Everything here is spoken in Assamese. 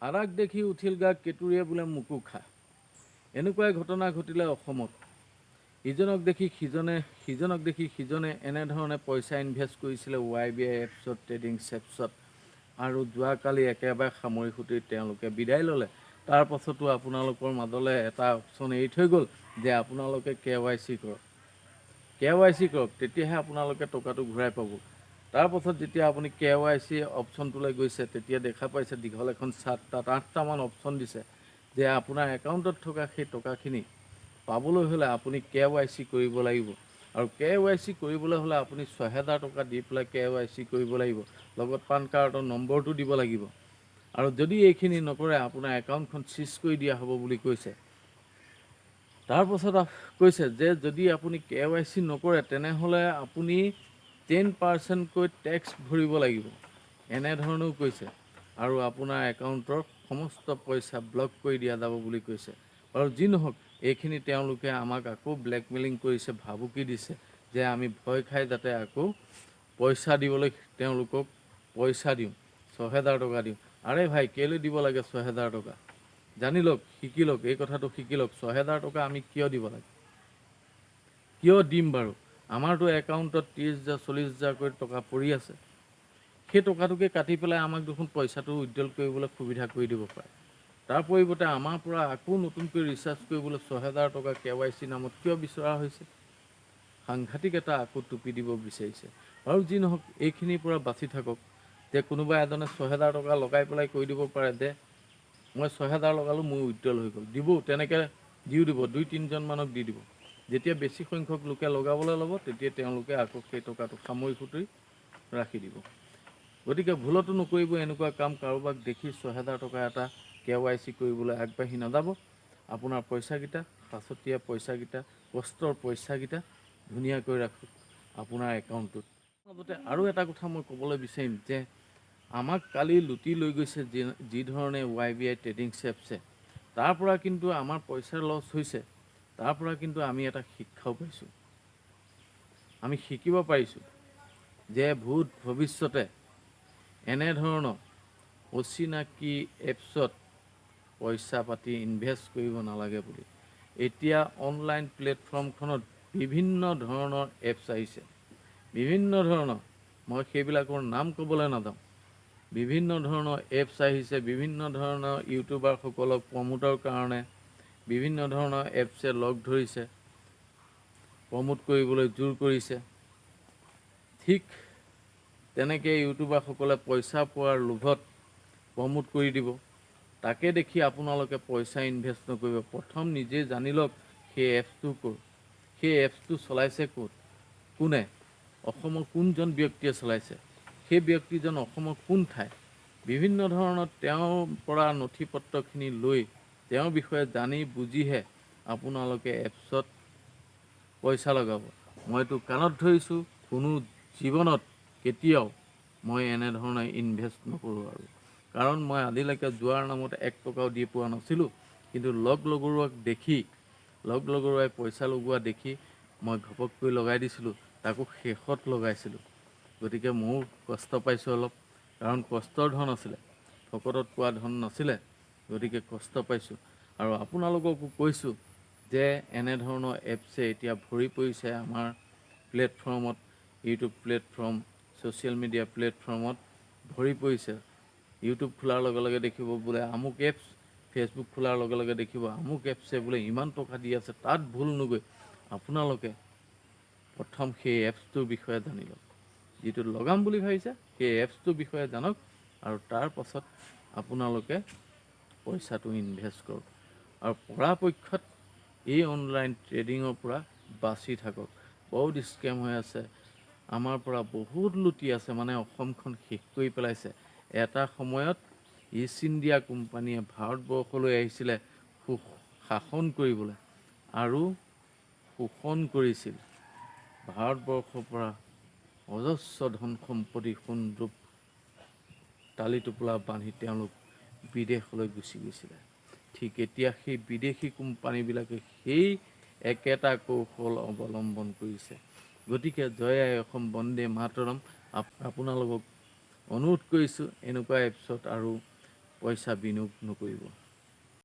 আৰাক দেখি উঠিল গা কেতুৰিয়ে বোলে মোকো খা। এনেকুৱাই ঘটনা ঘটিলে অসমত। ইজনক দেখি সিজনে এনেধৰণে পইচা ইনভেষ্ট কৰিছিলে YBI এপছত, ট্ৰেডিং এপছত। আৰু যোৱাকালি একেবাৰে সামৰি সুতি তেওঁলোকে বিদায় ল'লে। তাৰ পাছতো আপোনালোকৰ মাজলৈ এটা অপশ্যন এৰি থৈ গ'ল যে আপোনালোকে KYC কৰক। KYC কৰক, তেতিয়াহে আপোনালোকে টকাটো ঘূৰাই পাব। তাৰপাছত যেতিয়া আপুনি KYC অপশ্যনটোলৈ গৈছে, তেতিয়া দেখা পাইছে দীঘল এখন চাৰ্ট, তাত 8টামান অপশ্যন দিছে যে আপোনাৰ একাউণ্টত থকা সেই টকাখিনি পাবলৈ হ'লে আপুনি KYC কৰিব লাগিব। আৰু KYC কৰিবলৈ হ'লে আপুনি 6,000 টকা দি পেলাই KYC কৰিব লাগিব, লগত পান কাৰ্ডৰ নম্বৰটো দিব লাগিব। আৰু যদি এইখিনি নকৰে আপোনাৰ একাউণ্টখন চিজ কৰি দিয়া হ'ব বুলি কৈছে। তাৰপাছত কৈছে যে যদি আপুনি KYC নকৰে তেনেহ'লে আপুনি 10% টেক্স ভৰিব লাগিব, এনেধৰণেও কৈছে। আৰু আপোনাৰ একাউণ্টৰ সমস্ত পইচা ব্লক কৰি দিয়া যাব বুলি কৈছে। আৰু যি নহওক, এইখিনি তেওঁলোকে আমাক আকৌ ব্লেকমেইলিং কৰিছে, ভাবুকি দিছে যে আমি ভয় খাই যাতে আকৌ পইচা দিবলৈ তেওঁলোকক পইচা দিওঁ, 6,000 টকা দিওঁ। আৰে ভাই, কেলৈ দিব লাগে 6,000 টকা? জানি লওক, শিকি লওক, এই কথাটো শিকি লওক। 6,000 টকা আমি কিয় দিব লাগে? কিয় দিম বাৰু? আমাৰতো একাউণ্টত 30,000 40,000কৈ টকা পৰি আছে। সেই টকাটোকে কাটি পেলাই আমাক দেখোন পইচাটো উইথড্ৰল কৰিবলৈ সুবিধা কৰি দিব পাৰে। তাৰ পৰিৱৰ্তে আমাৰ পৰা আকৌ নতুনকৈ ৰিচাৰ্জ কৰিবলৈ 6,000 টকা KYC নামত কিয় বিচৰা হৈছে? সাংঘাতিক এটা আকৌ টুপি দিব বিচাৰিছে। আৰু যি নহওক, এইখিনিৰ পৰা বাচি থাকক। যে কোনোবা এজনে 6,000 টকা লগাই পেলাই কৈ দিব পাৰে যে মই 6,000 লগালোঁ, মোৰ উইথড্ৰল হৈ গ'ল। দিব, তেনেকৈ দিও দিব, 2-3জন মানক দি দিব। যেতিয়া বেছি সংখ্যক লোকে লগাবলৈ ল'ব, তেতিয়া তেওঁলোকে আকৌ সেই টকাটো সামৰি সুতৰি ৰাখি দিব। গতিকে ভুলতো নকৰিব এনেকুৱা কাম। কাৰোবাক দেখি 6,000 টকা এটা KYC কৰিবলৈ আগবাঢ়ি নাযাব। আপোনাৰ পইচাকেইটা, সাঁচতীয়া পইচাকেইটা, কষ্টৰ পইচাকেইটা ধুনীয়াকৈ ৰাখক আপোনাৰ একাউণ্টটোত। লগতে আৰু এটা কথা মই ক'বলৈ বিচাৰিম যে আমাক কালি লুটি লৈ গৈছে যি ধৰণে YBI ট্ৰেডিং এপছে, তাৰ পৰা কিন্তু আমাৰ পইচাৰ লছ হৈছে। তাৰ পৰা কিন্তু আমি এটা শিক্ষাও পাইছোঁ। আমি শিকিব পাৰিছোঁ যে ভৱিষ্যতে এনেধৰণৰ অচিনাকি এপছত পইচা পাতি ইনভেষ্ট কৰিব নালাগে বুলি। এতিয়া অনলাইন প্লেটফৰ্মখনত বিভিন্ন ধৰণৰ এপছ আহিছে, বিভিন্ন ধৰণৰ, মই সেইবিলাকৰ নাম ক'বলৈ নাযাওঁ। বিভিন্ন ধৰণৰ এপছ আহিছে, বিভিন্ন ধৰণৰ ইউটিউবাৰসকলক প্ৰমোটৰ কাৰণে বিভিন্ন ধৰণৰ এপছে লগ ধৰিছে, প্ৰমোট কৰিবলৈ জোৰ কৰিছে। ঠিক তেনেকৈ ইউটিউবাৰসকলে পইচা পোৱাৰ লোভত প্ৰমোট কৰি দিব। তাকে দেখি আপোনালোকে পইচা ইনভেষ্ট নকৰিব। প্ৰথম নিজে জানি লওক সেই এপছটো ক'ত, সেই এপছটো চলাইছে ক'ত, কোনে, অসমৰ কোনজন ব্যক্তিয়ে চলাইছে, সেই ব্যক্তিজন অসমৰ কোন ঠাই, বিভিন্ন ধৰণৰ তেওঁৰ পৰা নথি পত্ৰখিনি লৈ তেওঁৰ বিষয়ে জানি বুজিহে আপোনালোকে এপছত পইচা লগাব। মইতো কাণত ধৰিছোঁ, কোনো জীৱনত কেতিয়াও মই এনেধৰণে ইনভেষ্ট নকৰোঁ। আৰু কাৰণ মই আজিলৈকে যোৱাৰ নামত 1 টকাও দি পোৱা নাছিলোঁ। কিন্তু লগ লগৰুৱাই পইচা লগোৱা দেখি মই ঘপককৈ লগাই দিছিলোঁ, তাকো শেষত লগাইছিলোঁ। গতিকে ময়ো কষ্ট পাইছোঁ অলপ, কাৰণ কষ্টৰ ধন আছিলে, ফকটত পোৱা ধন নাছিলে। গতিকে কষ্ট পাইছোঁ। আৰু আপোনালোককো কৈছোঁ যে এনেধৰণৰ এপছে এতিয়া ভৰি পৰিছে আমাৰ প্লেটফৰ্মত, ইউটিউব প্লেটফৰ্ম, ছ'চিয়েল মিডিয়া প্লেটফৰ্মত ভৰি পৰিছে। ইউটিউব খোলাৰ লগে লগে দেখিব বোলে আমুক এপছ, ফেচবুক খোলাৰ লগে লগে দেখিব আমুক এপছে বোলে ইমান টকা দি আছে। তাত ভুল নগৈ আপোনালোকে প্ৰথম সেই এপছটোৰ বিষয়ে জানি লওক। যিটো লগাম বুলি ভাবিছে সেই এপছটোৰ বিষয়ে জানক, আৰু তাৰ পাছত আপোনালোকে পইচাটো ইনভেষ্ট কৰক। আৰু পৰাপক্ষত এই অনলাইন ট্ৰেডিঙৰ পৰা বাচি থাকক। বহুত স্কেম হৈ আছে, আমাৰ পৰা বহুত লুটি আছে, মানে অসমখন শেষ কৰি পেলাইছে। এটা সময়ত ইষ্ট ইণ্ডিয়া কোম্পানীয়ে ভাৰতবৰ্ষলৈ আহিছিলে শাসন কৰিবলৈ, আৰু শোষণ কৰিছিল। ভাৰতবৰ্ষৰ পৰা অজস্ৰ ধন সম্পত্তি সোণৰূপ টালি টোপোলা বান্ধি তেওঁলোক বিদেশলৈ গুচি গৈছিলে। ঠিক এতিয়া সেই বিদেশী কোম্পানীবিলাকে সেই একেটা কৌশল অৱলম্বন কৰিছে। গতিকে জয় আই অসম, বন্দে মাতৰম। আপোনালোকক অনুৰোধ কৰিছোঁ এনেকুৱা এপছত আৰু পইচা বিনিয়োগ নকৰিব।